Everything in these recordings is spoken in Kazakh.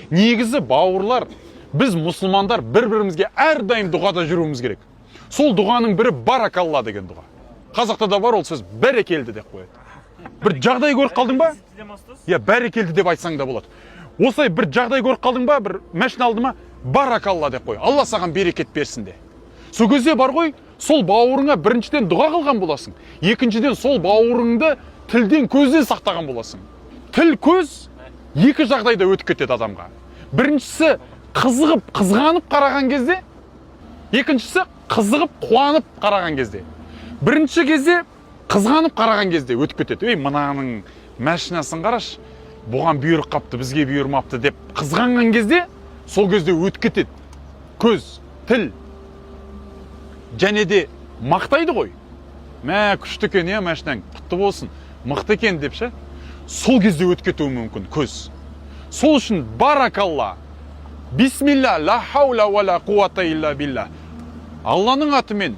Негізі бауырлар, біз мұсылмандар бір-бірімізге әрдайым дұғада жүруіміз керек. Сол дұғаның бірі баракалла деген дұға. Қазақта да бар ол сөз бәрекелді деп қояды. Бір жағдай көріп қалдың ба? Я бәрекелді деп айтсаң да болады. Осылай бір жағдай көріп қалдың ба? Бір мәшін алды ма? Баракалла деп қой. Алла саған берекет берсін де. Сол кезде бар ғой, сол бауырыңа біріншіден дұға қылған боласың. Екіншіден сол бауырыңды тілден, көзден сақтаған боласың. Тіл, көз екі жағдайда өтіп кетеді адамға. Біріншісі қызығып, қызғанып қараған кезде, екіншісі қызығып, қуанып қараған кезде. Бірінші кезде қызғанып қараған кезде өтіп кетеді. Ей, мынаның машинасын қараш, бұған бұйрық қапты, бізге бұйырмапты деп қызғанған кезде, сол кезде өтіп кетеді. Көз, тіл. Және де мақтайды ғой. Мә, күшті екен, е, машинаң, құтты болсын, мықты екен деп ше. Сол кезде өтіп кетуі мүмкін көз. Сол үшін баракалла, бисмилла, ла хаула ва ла қуата илля билля. Алланың атымен,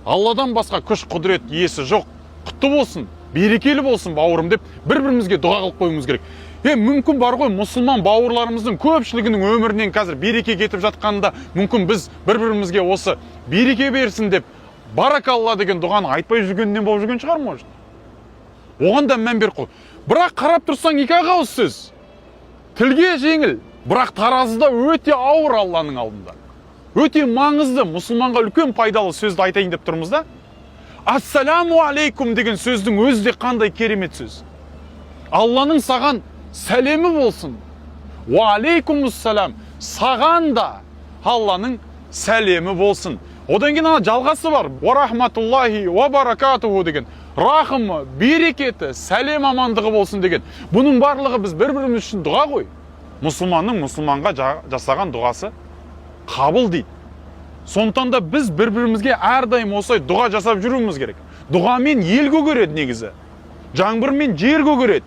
Алладан басқа күш құдірет иесі жоқ, құтты болсын, берекелі болсын бауырым деп бір-бірімізге дұға қылып қоюымыз керек. Мүмкін бар ғой, мұсылман бауырларымыздың көпшілігінің өмірінен қазір береке кетіп жатқанда, мүмкін біз бір-бірімізге осы береке берсін деп баракалла деген дұғаны айтпай жүргеннен болып жүрген шығар, может. Оған да мән беріп қой. Бірақ қарап тұрсаң екі ауыз сөз. Тілге жеңіл, бірақ таразыда өте ауыр Алланың алдында. Өте маңызды, мұсылманға үлкен пайдалы сөзді айтайын деп тұрмыз да. Ассаламу алейкум деген сөздің өзі де қандай керемет сөз. Алланың саған сәлемі болсын. Ва алейкумуссалам. Саған да Алланың сәлемі болсын. Одан кейін жалғасы бар. Ва рахматуллахи ва баракатуху деген. Рахымы, берекеті, сәлем амандығы болсын деген. Бұның барлығы біз бір-біріміз үшін дұға ғой. Мұсылманның мұсылманға жасаған дұғасы қабыл дейді. Сондықтан да біз бір-бірімізге әрдайым осылай дұға жасап жүруіміз керек. Дұғамен ел көгереді негізі. Жаңбырмен жер көгереді.